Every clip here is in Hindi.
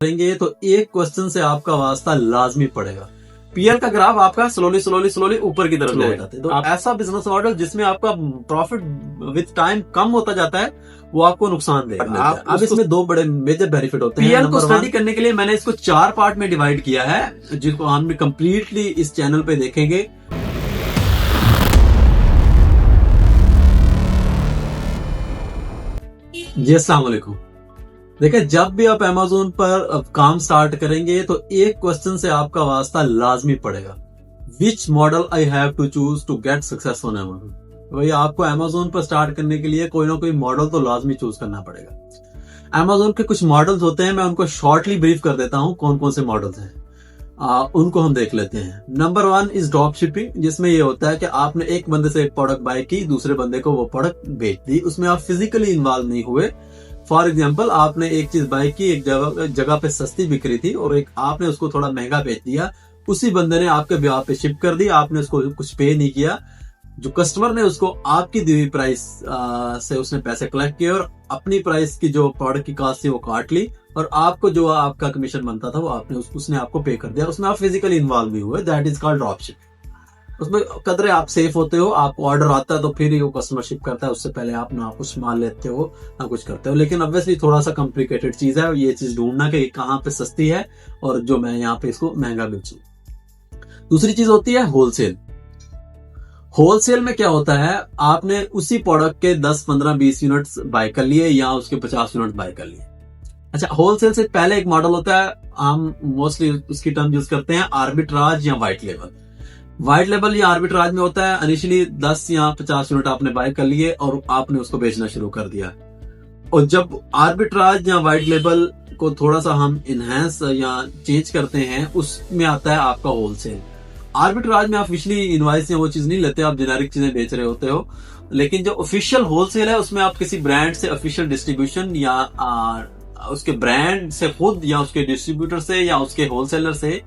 करेंगे तो एक क्वेश्चन से आपका वास्ता लाजमी पड़ेगा। पीएल का ग्राफ आपका स्लोली ऊपर की तरफ जाएगा। तो ऐसा बिजनेस मॉडल जिसमें आपका प्रॉफिट विद टाइम कम होता जाता है वो आपको नुकसान देगा। अब इसमें दो बड़े मेजर बेनिफिट होते हैं। पीएल को स्टडी करने के लिए मैंने इसको 4 पार्ट में डिवाइड किया है, जिसको हम कंप्लीटली इस चैनल पे देखेंगे। जी अस्सलाम वालेकुम। देखिए, जब भी आप Amazon पर काम स्टार्ट करेंगे तो एक क्वेश्चन से आपका वास्ता लाजमी पड़ेगा, which model I have to choose to get success on Amazon। भाई आपको Amazon पर स्टार्ट करने के लिए कोई ना कोई मॉडल तो लाजमी चूज करना पड़ेगा। Amazon के कुछ मॉडल्स होते हैं, मैं उनको शॉर्टली ब्रीफ कर देता हूं कौन कौन से मॉडल्स हैं। उनको हम देख लेते हैं। नंबर 1 इज ड्रॉप शिपिंग, जिसमें ये होता है कि आपने एक बंदे से एक प्रोडक्ट बाय की, दूसरे बंदे को वो प्रोडक्ट बेच दी, उसमें आप फिजिकली इन्वॉल्व नहीं हुए। फॉर एग्जाम्पल, आपने एक चीज बाय की, एक जगह पे सस्ती बिक रही थी और एक आपने उसको थोड़ा महंगा बेच दिया, उसी बंदे ने आपके ब्याह पे शिप कर दी, आपने उसको कुछ पे नहीं किया। जो कस्टमर ने उसको आपकी दी हुई प्राइस से उसने पैसे कलेक्ट किए और अपनी प्राइस की जो प्रोडक्ट की कॉस्ट थी वो काट ली और आपको जो आपका कमीशन बनता था वो आपने उसने आपको पे कर दिया। उसमें आप फिजिकली इन्वॉल्व नहीं हुए। That is called drop shipping. उसमें कदरे आप सेफ होते हो, आपको ऑर्डर आता है तो फिर ही वो कस्टमर शिप करता है, उससे पहले आप ना कुछ माल लेते हो ना कुछ करते हो। लेकिन ऑब्वियसली थोड़ा सा कॉम्प्लिकेटेड चीज है ये चीज ढूंढना कि कहाँ पे सस्ती है और जो मैं यहाँ पे इसको महंगा बेचूं। दूसरी चीज होती है होलसेल। होलसेल में क्या होता है, आपने उसी प्रोडक्ट के 10, 15, 20 यूनिट्स बाय कर लिए या उसके 50 यूनिट बाय कर लिए। अच्छा, होलसेल से पहले एक मॉडल होता है, हम मोस्टली उसकी टर्म यूज करते हैं आर्बिट्राज या व्हाइट लेबल। व्हाइट लेबल या आर्बिट्राज में होता है इनिशियली 10 या 50 यूनिट आपने बाय कर लिए और आपने उसको बेचना शुरू कर दिया। और जब आर्बिट्राज या व्हाइट लेबल को थोड़ा सा हम इनहेंस या चेंज करते हैं, उसमें आता है आपका होलसेल। आर्बिट्राज में आप ऑफिशियली इनवॉइस या वो चीज नहीं लेते, आप जेनेरिक चीजें बेच रहे होते हो। लेकिन जो ऑफिशियल होलसेल है उसमें आप किसी ब्रांड से ऑफिशियल डिस्ट्रीब्यूशन या उसके ब्रांड से खुद या उसके डिस्ट्रीब्यूटर से या उसके होलसेलर से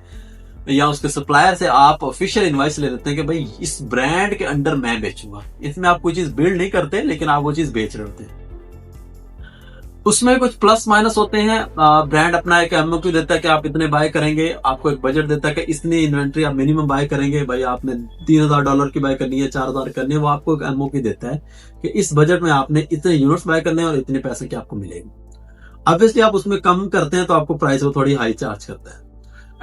या उसके सप्लायर से आप ऑफिशियल इनवॉइस ले लेते हैं कि भाई इस ब्रांड के अंडर मैं बेचूंगा। इसमें आप कोई चीज बिल्ड नहीं करते लेकिन आप वो चीज बेच रहे होते हैं। उसमें कुछ प्लस माइनस होते हैं। ब्रांड अपना एक एमओक्यू देता है कि आप इतने बाय करेंगे, आपको एक बजट देता है कि इतनी इन्वेंट्री आप मिनिमम बाय करेंगे। भाई आपने $3000 की बाय करनी है, 4000 करनी है, वो आपको एक एमओक्यू देता है कि इस बजट में आपने इतने यूनिट्स बाय करने हैं और इतने पैसे की आपको मिलेंगे। ऑब्वियसली आप उसमें कम करते हैं तो आपको प्राइस वो थोड़ी हाई चार्ज करता है।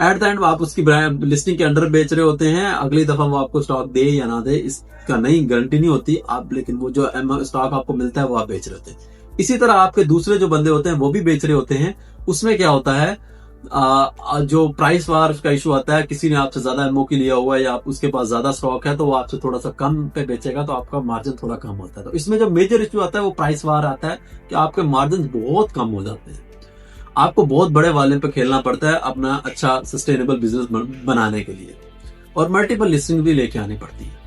एट द एंड आप उसकी ब्रांड लिस्टिंग के अंडर बेच रहे होते हैं। अगली दफा वो आपको स्टॉक दे या ना दे इसका नहीं गारंटी नहीं होती आप, लेकिन वो जो स्टॉक आपको मिलता है वो आप बेच रहे होते हैं। इसी तरह आपके दूसरे जो बंदे होते हैं वो भी बेच रहे होते हैं। उसमें क्या होता है, जो प्राइस वार का इशू आता है, किसी ने आपसे ज्यादा एमओक्यू लिया हुआ है या उसके पास ज्यादा स्टॉक है तो वो आपसे थोड़ा सा कम पे बेचेगा तो आपका मार्जिन थोड़ा कम होता है। तो इसमें जो मेजर इशू आता है वो प्राइस वार आता है कि आपके मार्जिन बहुत कम हो जाते हैं। आपको बहुत बड़े वॉल्यूम पे खेलना पड़ता है अपना अच्छा सस्टेनेबल बिजनेस बनाने के लिए और मल्टीपल लिस्टिंग भी लेके आनी पड़ती है।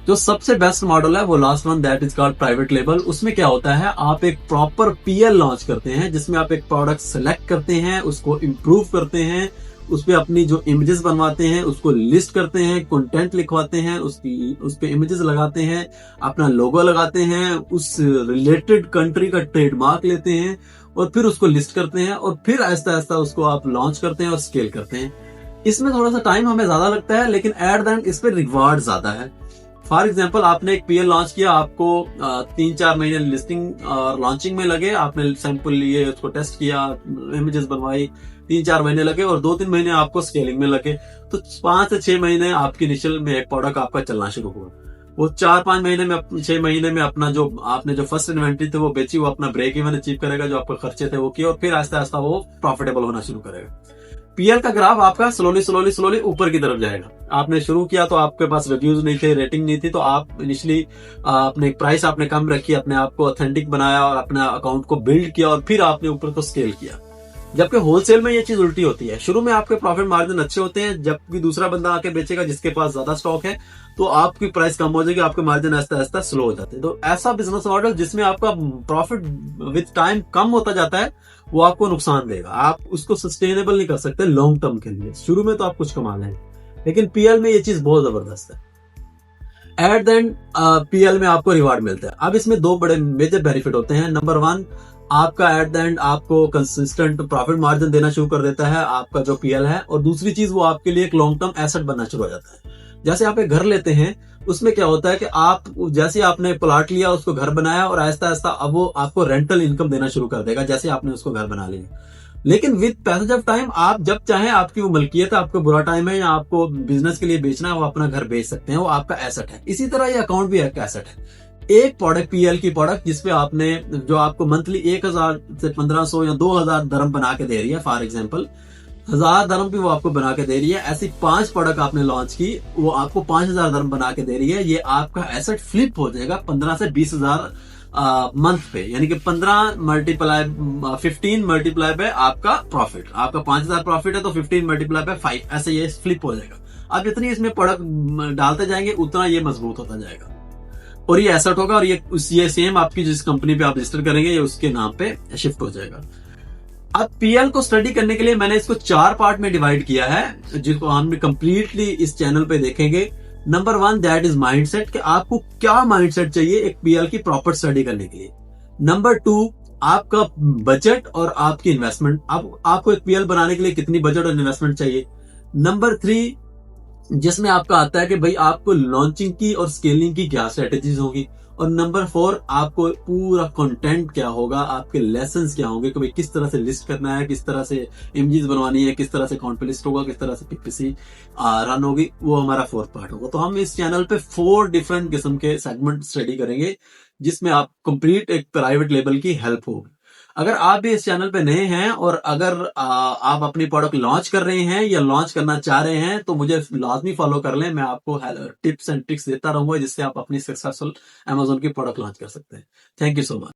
जो सबसे बेस्ट मॉडल है वो last one, that is called private label. उसमें क्या होता है, आप एक प्रॉपर पीएल लॉन्च करते हैं जिसमें आप एक प्रोडक्ट सेलेक्ट करते हैं, उसको इम्प्रूव करते हैं, उस पे अपनी जो इमेजेस बनवाते हैं उसको लिस्ट करते हैं, कंटेंट लिखवाते हैं, उस पे इमेजेस लगाते हैं, अपना लोगो लगाते हैं, उस रिलेटेड कंट्री का ट्रेडमार्क लेते हैं और फिर उसको लिस्ट करते हैं और फिर आहिस्ता आहिस्ता उसको आप लॉन्च करते हैं और स्केल करते हैं। इसमें थोड़ा सा टाइम हमें ज्यादा लगता है लेकिन एट द एंड इस पे रिवार्ड ज्यादा है। फॉर एग्जाम्पल, आपने एक पीएल लॉन्च किया, आपको 3-4 महीने लिस्टिंग और लॉन्चिंग में लगे, आपने सैंपल लिए, उसको टेस्ट किया, इमेजेस बनवाई, 3-4 महीने लगे और 2-3 महीने आपको स्केलिंग में लगे। तो 5 से 6 महीने आपकी इनिशियल में एक प्रोडक्ट आपका चलना शुरू हुआ। वो 4-5 महीने में 6 महीने में अपना जो आपने जो फर्स्ट इन्वेंट्री थे वो बेची, वो अपना ब्रेक इवन अचीव करेगा, जो आपके खर्चे थे वो किए और फिर आहिस्ता आहिस्ता वो प्रॉफिटेबल होना शुरू करेगा। पीएल का ग्राफ आपका स्लोली ऊपर की तरफ जाएगा। आपने शुरू किया तो आपके पास रिव्यूज नहीं थे, रेटिंग नहीं थी, तो आप इनिशियली अपने प्राइस आपने कम रखी, अपने आप को ऑथेंटिक बनाया और अपने अकाउंट को बिल्ड किया और फिर आपने ऊपर को स्केल किया। जबकि होलसेल में ये चीज उल्टी होती है। शुरू में आपके प्रॉफिट मार्जिन अच्छे होते हैं, जबकि दूसरा बंदा आके बेचेगा जिसके पास ज्यादा स्टॉक है तो आपकी प्राइस कम हो जाएगी, आपके मार्जिन आहिस्ता आहिस्ता स्लो हो जाते हैं। तो ऐसा बिजनेस मॉडल जिसमें आपका प्रॉफिट विद टाइम कम होता जाता है वो आपको नुकसान देगा। आप उसको सस्टेनेबल नहीं कर सकते लॉन्ग टर्म के लिए। शुरू में तो आप कुछ कमा लेंगे लेकिन पीएल में ये चीज बहुत जबरदस्त है। एट द एंड पीएल में आपको रिवार्ड मिलता है। अब इसमें दो बड़े मेजर बेनिफिट होते हैं। नंबर 1, आपका एट द एंड आपको कंसिस्टेंट प्रॉफिट मार्जिन देना शुरू कर देता है आपका जो पीएल है। और दूसरी चीज, वो आपके लिए एक लॉन्ग टर्म एसेट बनना शुरू हो जाता है। जैसे आप एक घर लेते हैं, उसमें क्या होता है कि आप जैसे आपने प्लॉट लिया, उसको घर बनाया, और आहिस्ता आहिस्ता अब वो आपको रेंटल इनकम देना शुरू कर देगा जैसे आपने उसको घर बना लिया। लेकिन विद पैसेज ऑफ टाइम आप जब चाहे, आपकी वो मलकियत है, आपको बुरा टाइम है या आपको बिजनेस के लिए बेचना है, वो अपना घर बेच सकते हैं, वो आपका एसेट है। इसी तरह ये अकाउंट भी एक एसेट है। एक प्रोडक्ट, पीएल की प्रोडक्ट, जिसपे आपने, जो आपको मंथली 1000 से 1500 या 2000 दरम बना के दे रही है, फॉर एग्जांपल 1000 दरम भी वो आपको बना के दे रही है, ऐसी 5 प्रोडक्ट आपने लॉन्च की, वो आपको 5000 दरम बना के दे रही है। ये आपका एसेट फ्लिप हो जाएगा 15 से 20,000 मंथ पे, यानी कि 15 मल्टीप्लाई 15 मल्टीप्लाई बाय आपका प्रॉफिट। आपका 5000 प्रॉफिट है तो 15 मल्टीप्लाई बाय 5, ऐसे ये फ्लिप हो जाएगा। आप जितनी इसमें प्रोडक्ट डालते जाएंगे उतना ये मजबूत होता जाएगा, और ये एसेट होगा, और ये सेम आपकी जिस कंपनी पे आप रजिस्टर करेंगे, ये उसके नाम पे शिफ्ट हो जाएगा। अब पीएल को स्टडी करने के लिए मैंने इसको 4 पार्ट में डिवाइड किया है, जिसको हम कंप्लीटली इस चैनल पे देखेंगे। नंबर 1, दैट इज माइंडसेट, कि आपको क्या माइंडसेट चाहिए एक पीएल की प्रॉपर स्टडी करने के लिए। नंबर 2, आपका बजट और आपकी इन्वेस्टमेंट, आपको एक पीएल बनाने के लिए कितनी बजट और इन्वेस्टमेंट चाहिए। नंबर 3, जिसमें आपका आता है कि भाई आपको लॉन्चिंग की और स्केलिंग की क्या स्ट्रेटेजीज होगी। और नंबर 4, आपको पूरा कंटेंट क्या होगा, आपके लेसन्स क्या होंगे, कि भाई किस तरह से लिस्ट करना है, किस तरह से इमेजेस बनवानी है, किस तरह से अकाउंट पे लिस्ट होगा, किस तरह से पीपीसी रन होगी, वो हमारा 4th पार्ट होगा। तो हम इस चैनल पे 4 डिफरेंट किस्म के सेगमेंट स्टडी करेंगे, जिसमें आप कंप्लीट एक प्राइवेट लेवल की हेल्प होगी। अगर आप भी इस चैनल पे नए हैं, और अगर आप अपनी प्रोडक्ट लॉन्च कर रहे हैं या लॉन्च करना चाह रहे हैं, तो मुझे लाजमी फॉलो कर लें। मैं आपको टिप्स एंड ट्रिक्स देता रहूंगा, जिससे आप अपनी सक्सेसफुल अमेज़न की प्रोडक्ट लॉन्च कर सकते हैं। Thank you so much.